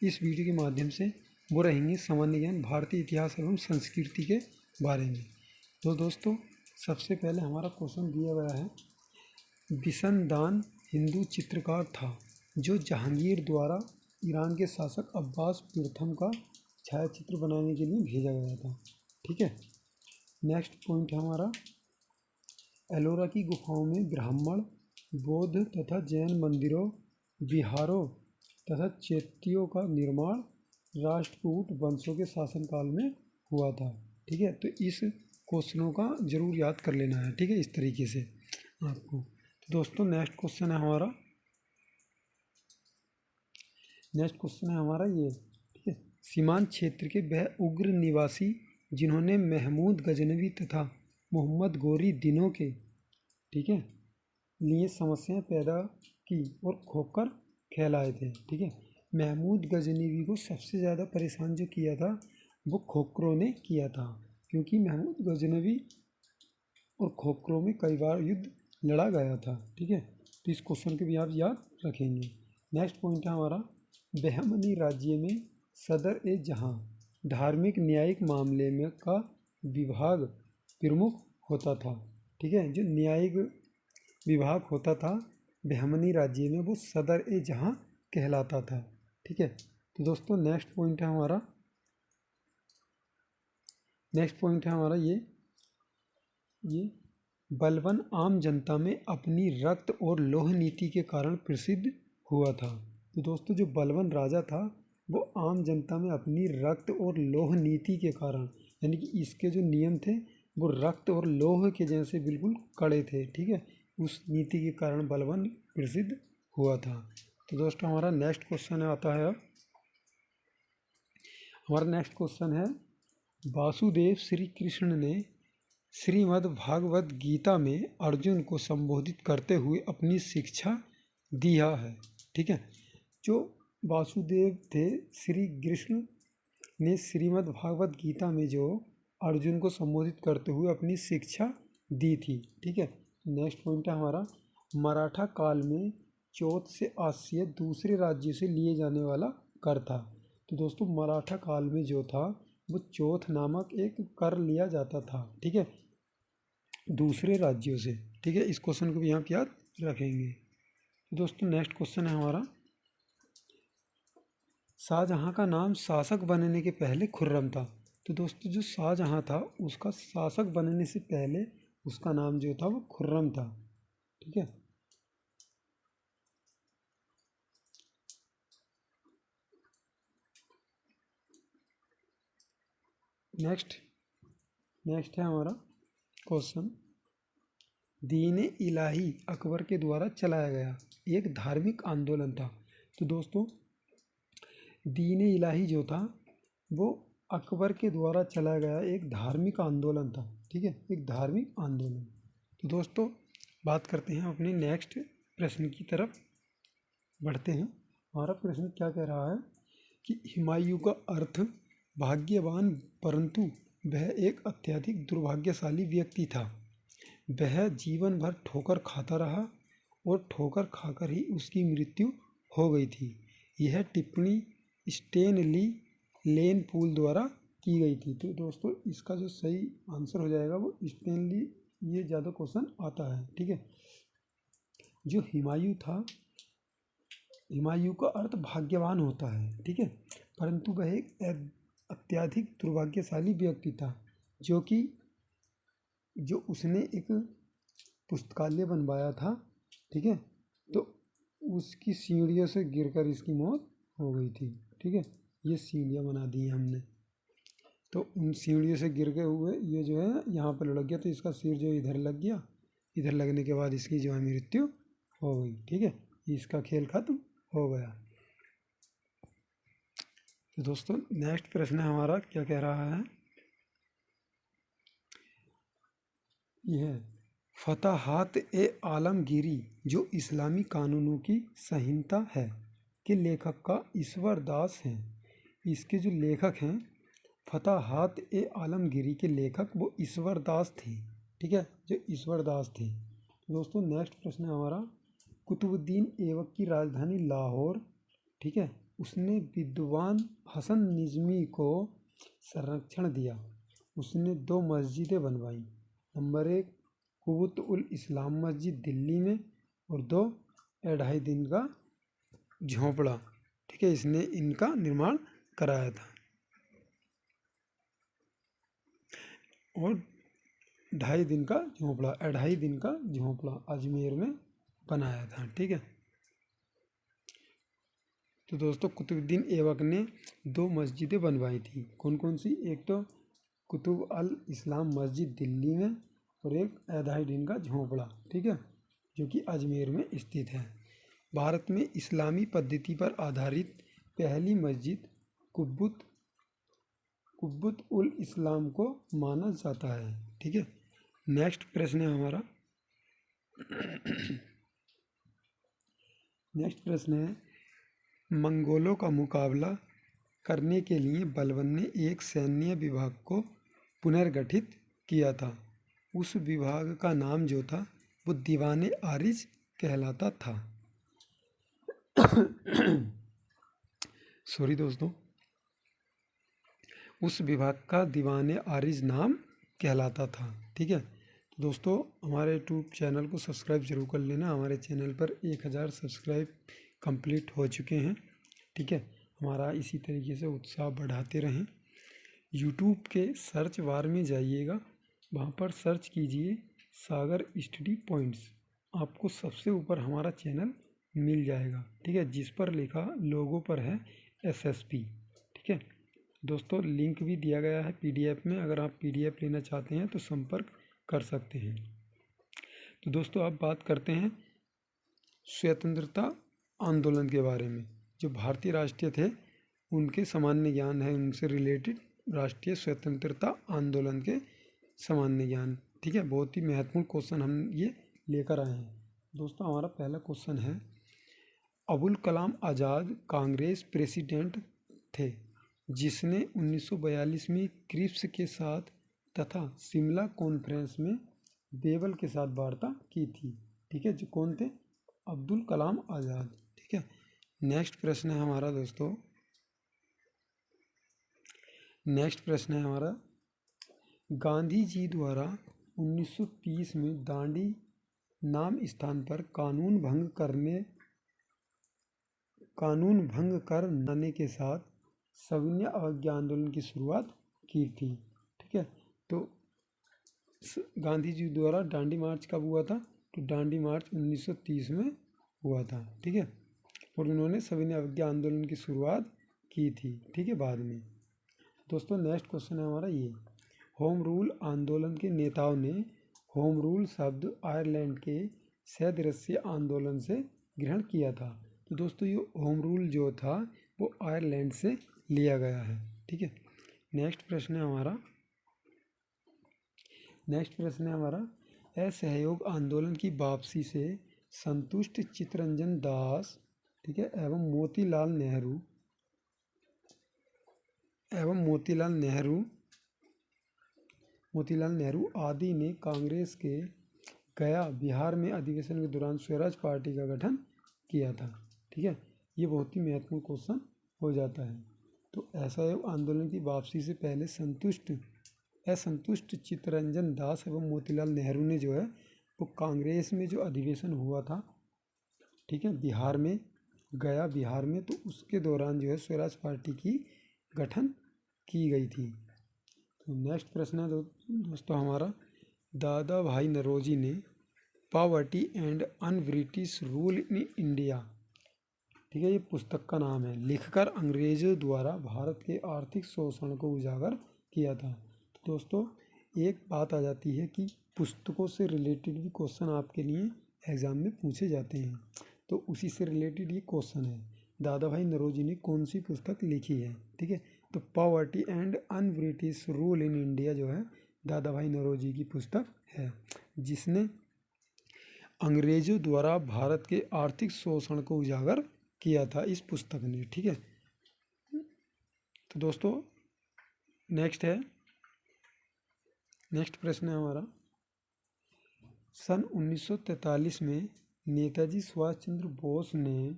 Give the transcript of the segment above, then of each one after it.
इस वीडियो के माध्यम से वो रहेंगे सामान्य ज्ञान भारतीय इतिहास एवं संस्कृति के बारे में। तो दोस्तों सबसे पहले हमारा क्वेश्चन दिया गया है, बिसनदान हिंदू चित्रकार था जो जहांगीर द्वारा ईरान के शासक अब्बास प्रथम का छायाचित्र बनाने के लिए भेजा गया था। ठीक है। नेक्स्ट पॉइंट है हमारा, एलोरा की गुफाओं में ब्राह्मण, बौद्ध तथा जैन मंदिरों, विहारों तथा चैत्यों का निर्माण राष्ट्रकूट वंशों के शासनकाल में हुआ था। ठीक है। तो इस क्वेश्चनों का जरूर याद कर लेना है। ठीक है, इस तरीके से आपको। तो दोस्तों नेक्स्ट क्वेश्चन है हमारा ये। ठीक है, सीमांत क्षेत्र के वह उग्र निवासी जिन्होंने महमूद गजनवी तथा मोहम्मद गोरी दिनों के ठीक है लिए समस्याएं पैदा की और खोकर कहलाए थे। ठीक है, महमूद गजनवी को सबसे ज़्यादा परेशान जो किया था वो खोखरों ने किया था, क्योंकि महमूद गजनवी और खोखरों में कई बार युद्ध लड़ा गया था। ठीक है, तो इस क्वेश्चन को भी आप याद रखेंगे। नेक्स्ट पॉइंट है हमारा, बहमनी राज्य में सदर ए जहां धार्मिक न्यायिक मामले में का विभाग प्रमुख होता था। ठीक है, जो न्यायिक विभाग होता था बहमनी राज्य में वो सदर ए जहां कहलाता था। ठीक है। तो दोस्तों नेक्स्ट पॉइंट है हमारा ये बलबन आम जनता में अपनी रक्त और लौह नीति के कारण प्रसिद्ध हुआ था। तो दोस्तों जो बलबन राजा था वो आम जनता में अपनी रक्त और लौह नीति के कारण, यानी कि इसके जो नियम थे वो रक्त और लौह के जैसे बिल्कुल कड़े थे। ठीक है, उस नीति के कारण बलबन प्रसिद्ध हुआ था। तो दोस्तों हमारा नेक्स्ट क्वेश्चन है, वासुदेव श्री कृष्ण ने श्रीमद् भागवत गीता में अर्जुन को संबोधित करते हुए अपनी शिक्षा दिया है। ठीक है, जो वासुदेव थे श्री कृष्ण ने श्रीमद् भागवत गीता में जो अर्जुन को संबोधित करते हुए अपनी शिक्षा दी थी। ठीक है। नेक्स्ट पॉइंट है हमारा, मराठा काल में चौथ से आश्रय दूसरे राज्य से लिए जाने वाला कर था। तो दोस्तों मराठा काल में जो था वो चौथ नामक एक कर लिया जाता था। ठीक है, दूसरे राज्यों से। ठीक है, इस क्वेश्चन को भी आप याद रखेंगे। तो दोस्तों नेक्स्ट क्वेश्चन है हमारा, शाहजहां का नाम शासक बनने के पहले खुर्रम था। तो दोस्तों जो शाहजहां था उसका शासक बनने से पहले उसका नाम जो था वो खुर्रम था। ठीक है। नेक्स्ट है हमारा क्वेश्चन, दीन इलाही अकबर के द्वारा चलाया गया एक धार्मिक आंदोलन था। तो दोस्तों दीन इलाही जो था वो अकबर के द्वारा चलाया गया एक धार्मिक आंदोलन था। ठीक है, एक धार्मिक आंदोलन। तो दोस्तों बात करते हैं अपने नेक्स्ट प्रश्न की तरफ बढ़ते हैं। हमारा प्रश्न क्या कह रहा है कि हुमायूं का अर्थ भाग्यवान, परंतु वह एक अत्यधिक दुर्भाग्यशाली व्यक्ति था। वह जीवन भर ठोकर खाता रहा और ठोकर खाकर ही उसकी मृत्यु हो गई थी। यह टिप्पणी स्टेनली लेन पूल द्वारा की गई थी। तो दोस्तों इसका जो सही आंसर हो जाएगा वो स्टेनली, ये ज़्यादा क्वेश्चन आता है। ठीक है, जो हुमायूं था, हुमायूं का अर्थ भाग्यवान होता है। ठीक है, परंतु वह एक अत्यधिक दुर्भाग्यशाली व्यक्ति था जो उसने एक पुस्तकालय बनवाया था। ठीक है, तो उसकी सीढ़ियों से गिरकर इसकी मौत हो गई थी। ठीक है, ये सीढ़ियाँ बना दी हमने, तो उन सीढ़ियों से गिर गए हुए ये जो है यहाँ पर लग गया, तो इसका सिर जो इधर लग गया, इधर लगने के बाद इसकी जो है मृत्यु हो गई। ठीक है, इसका खेल खत्म हो गया। तो दोस्तों नेक्स्ट प्रश्न हमारा क्या कह रहा है, यह फतहात ए आलमगीरी जो इस्लामी कानूनों की संहिता है के लेखक का ईश्वर दास हैं। इसके जो लेखक हैं फतहात ए आलमगीरी के लेखक वो ईश्वर दास थे। ठीक है, जो ईश्वर दास थे। तो दोस्तों नेक्स्ट प्रश्न है हमारा, कुतुबुद्दीन ऐबक की राजधानी लाहौर, ठीक है, उसने विद्वान हसन निज़मी को संरक्षण दिया। उसने 2 मस्जिदें बनवाई। नंबर 1 कुवत उल इस्लाम मस्जिद दिल्ली में, और 2 2.5 दिन का झोंपड़ा, ठीक है, इसने इनका निर्माण कराया था। और 2.5 दिन का झोंपड़ा, 2.5 दिन का झोंपड़ा अजमेर में बनाया था, ठीक है। तो दोस्तों कुतुबुद्दीन ऐबक ने 2 मस्जिदें बनवाई थी। कौन कौन सी? एक तो कुतुब अल इस्लाम मस्जिद दिल्ली में, और एक 2.5 दिन का झोंपड़ा, ठीक है, जो कि अजमेर में स्थित है। भारत में इस्लामी पद्धति पर आधारित पहली मस्जिद कुब्बत उल इस्लाम को माना जाता है, ठीक है। नेक्स्ट प्रश्न है हमारा नेक्स्ट प्रश्न है, मंगोलों का मुकाबला करने के लिए बलबन ने एक सैन्य विभाग को पुनर्गठित किया था। उस विभाग का नाम जो था वो दीवाने आरिज कहलाता था। सॉरी दोस्तों, उस विभाग का दीवाने आरिज नाम कहलाता था, ठीक है। तो दोस्तों हमारे यूट्यूब चैनल को सब्सक्राइब जरूर कर लेना। हमारे चैनल पर 1000 सब्सक्राइब कंप्लीट हो चुके हैं, ठीक है। हमारा इसी तरीके से उत्साह बढ़ाते रहें। यूट्यूब के सर्च बार में जाइएगा, वहाँ पर सर्च कीजिए सागर स्टडी पॉइंट्स, आपको सबसे ऊपर हमारा चैनल मिल जाएगा, ठीक है, जिस पर लिखा लोगो पर है SSP, ठीक है। दोस्तों लिंक भी दिया गया है PDF में, अगर आप PDF लेना चाहते हैं तो संपर्क कर सकते हैं। तो दोस्तों अब बात करते हैं स्वतंत्रता आंदोलन के बारे में। जो भारतीय राष्ट्रीय थे उनके सामान्य ज्ञान है, उनसे रिलेटेड राष्ट्रीय स्वतंत्रता आंदोलन के सामान्य ज्ञान, ठीक है। बहुत ही महत्वपूर्ण क्वेश्चन हम ये लेकर आए हैं। दोस्तों हमारा पहला क्वेश्चन है, अबुल कलाम आज़ाद कांग्रेस प्रेसिडेंट थे जिसने 1942 में क्रिप्स के साथ तथा शिमला कॉन्फ्रेंस में बेबल के साथ वार्ता की थी, ठीक है। जो कौन थे? अब्दुल कलाम आज़ाद, ठीक है। नेक्स्ट प्रश्न है हमारा दोस्तों, नेक्स्ट प्रश्न है हमारा, गांधी जी द्वारा 1930 में दांडी नाम स्थान पर कानून भंग करने के साथ सविनय अवज्ञा आंदोलन की शुरुआत की थी, ठीक है। तो गांधी जी द्वारा दांडी मार्च कब हुआ था? तो दांडी मार्च 1930 में हुआ था, ठीक है। और उन्होंने सविनय अवज्ञा आंदोलन की शुरुआत की थी, ठीक है, बाद में। दोस्तों नेक्स्ट क्वेश्चन है हमारा ये, होम रूल आंदोलन के नेताओं ने होम रूल शब्द आयरलैंड के सदस्यता आंदोलन से ग्रहण किया था। तो दोस्तों ये होम रूल जो था वो आयरलैंड से लिया गया है, ठीक है। नेक्स्ट प्रश्न है हमारा असहयोग आंदोलन की वापसी से संतुष्ट चित्तरंजन दास, ठीक है, एवं मोतीलाल नेहरू आदि ने कांग्रेस के गया बिहार में अधिवेशन के दौरान स्वराज पार्टी का गठन किया था, ठीक है। ये बहुत ही महत्वपूर्ण क्वेश्चन हो जाता है। तो असहयोग आंदोलन की वापसी से पहले असंतुष्ट चित्तरंजन दास एवं मोतीलाल नेहरू ने जो है वो कांग्रेस में जो अधिवेशन हुआ था, ठीक है, बिहार में, तो उसके दौरान जो है स्वराज पार्टी की गठन की गई थी। तो नेक्स्ट प्रश्न है दोस्तों हमारा, दादा भाई नौरोजी ने poverty and un British rule in India, ठीक है, ये पुस्तक का नाम है, लिखकर अंग्रेजों द्वारा भारत के आर्थिक शोषण को उजागर किया था। तो दोस्तों एक बात आ जाती है कि पुस्तकों से रिलेटेड भी क्वेश्चन आपके लिए एग्ज़ाम में पूछे जाते हैं, तो उसी से रिलेटेड ये क्वेश्चन है, दादा भाई नौरोजी ने कौन सी पुस्तक लिखी है, ठीक है। तो poverty and un British rule in India जो है दादा भाई नौरोजी की पुस्तक है, जिसने अंग्रेजों द्वारा भारत के आर्थिक शोषण को उजागर किया था इस पुस्तक ने, ठीक है। तो दोस्तों नेक्स्ट प्रश्न है हमारा, सन 1943 में नेताजी सुभाष चंद्र बोस ने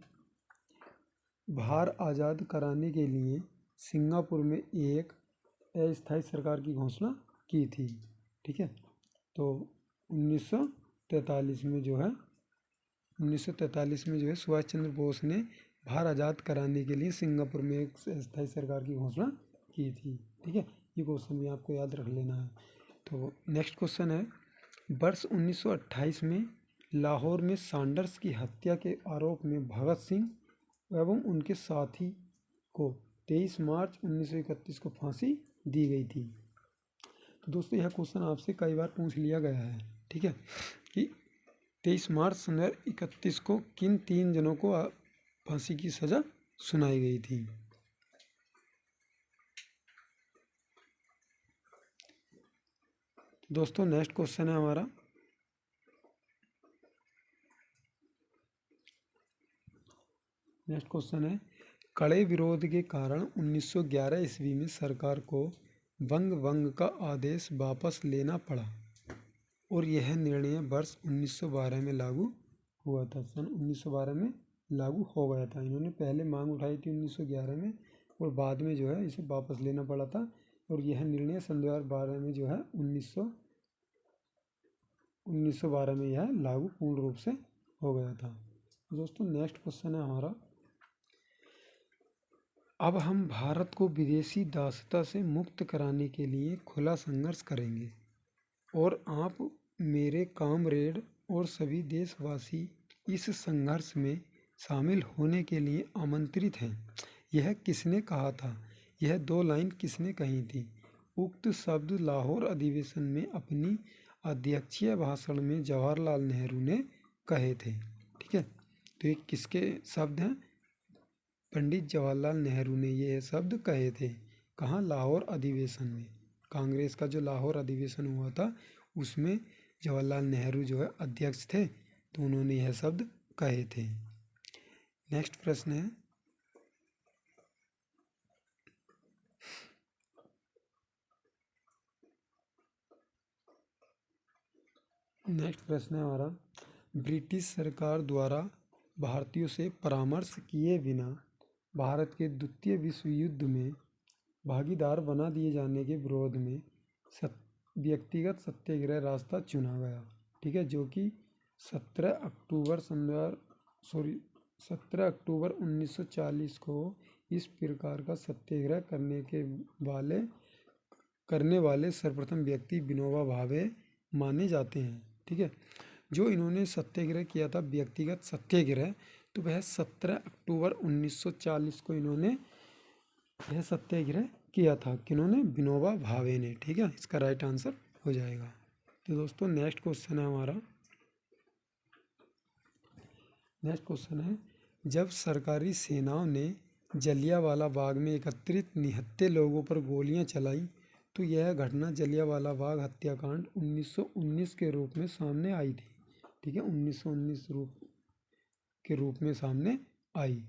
बिहार आज़ाद कराने के लिए सिंगापुर में एक अस्थायी सरकार की घोषणा की थी। ठीक है, तो 1943 में जो है 1943 में जो है सुभाष चंद्र बोस ने बिहार आज़ाद कराने के लिए सिंगापुर में एक अस्थायी सरकार की घोषणा की थी। ठीक है, ये क्वेश्चन भी आपको याद रख लेना है। तो नेक्स्ट क्वेश्चन है, वर्ष 1928 में लाहौर में सैंडर्स की हत्या के आरोप में भगत सिंह एवं उनके साथी को 23 मार्च 1931 को फांसी दी गई थी। तो दोस्तों यह क्वेश्चन आपसे कई बार पूछ लिया गया है। ठीक है, कि 23 मार्च 1931 को किन 3 जनों को फांसी की सज़ा सुनाई गई थी। दोस्तों नेक्स्ट क्वेश्चन है हमारा, नेक्स्ट क्वेश्चन है, कड़े विरोध के कारण 1911 ईस्वी में सरकार को वंग का आदेश वापस लेना पड़ा और यह निर्णय वर्ष 1912 में लागू हुआ था। सन 1912 में लागू हो गया था। इन्होंने पहले मांग उठाई थी 1911 में और बाद में जो है इसे वापस लेना पड़ा था और यह निर्णय सन 2012 में जो है 1912 में यह लागू पूर्ण रूप से हो गया था। दोस्तों नेक्स्ट क्वेश्चन है हमारा, अब हम भारत को विदेशी दासता से मुक्त कराने के लिए खुला संघर्ष करेंगे और आप मेरे कामरेड और सभी देशवासी इस संघर्ष में शामिल होने के लिए आमंत्रित हैं। यह किसने कहा था? यह 2 लाइन किसने कही थी? उक्त शब्द लाहौर अधिवेशन में अपनी अध्यक्षीय भाषण में जवाहरलाल नेहरू ने कहे थे। ठीक है, तो ये किसके शब्द हैं? पंडित जवाहरलाल नेहरू ने ये शब्द कहे थे। कहाँ? लाहौर अधिवेशन में। कांग्रेस का जो लाहौर अधिवेशन हुआ था उसमें जवाहरलाल नेहरू जो है अध्यक्ष थे, तो उन्होंने यह शब्द कहे थे। नेक्स्ट प्रश्न है, हमारा, ब्रिटिश सरकार द्वारा भारतीयों से परामर्श किए बिना भारत के द्वितीय विश्व युद्ध में भागीदार बना दिए जाने के विरोध में व्यक्तिगत सत्याग्रह रास्ता चुना गया। ठीक है, जो कि 17 अक्टूबर 1940 को इस प्रकार का सत्याग्रह करने वाले सर्वप्रथम व्यक्ति विनोबा भावे माने जाते हैं। ठीक है, जो इन्होंने सत्याग्रह किया था व्यक्तिगत सत्याग्रह, तो वह 17 अक्टूबर 1940 को इन्होंने यह सत्याग्रह किया था। किन्होंने? विनोबा भावे ने। ठीक है, इसका राइट आंसर हो जाएगा। तो दोस्तों नेक्स्ट क्वेश्चन है हमारा, जब सरकारी सेनाओं ने जलियांवाला बाग में एकत्रित निहत्थे लोगों पर गोलियां चलाई तो यह घटना जलियांवाला बाग हत्याकांड 1919 के रूप में सामने आई थी। ठीक है, 1919 के रूप में सामने आई।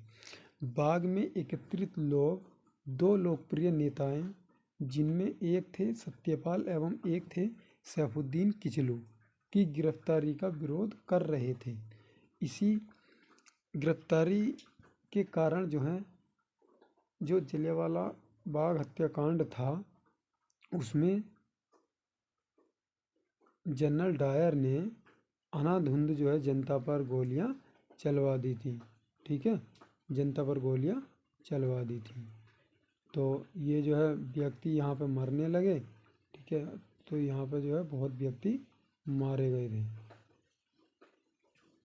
बाग में एकत्रित लोग 2 लोकप्रिय नेताएं, जिनमें एक थे सत्यपाल एवं एक थे सैफुद्दीन किचलू, की गिरफ्तारी का विरोध कर रहे थे। इसी गिरफ्तारी के कारण जो जलियांवाला बाग हत्याकांड था उसमें जनरल डायर ने अंधाधुंध जो है जनता पर गोलियां चलवा दी थी। ठीक है, जनता पर गोलियां चलवा दी थी, तो ये जो है व्यक्ति यहाँ पे मरने लगे। ठीक है, तो यहाँ पे जो है बहुत व्यक्ति मारे गए थे।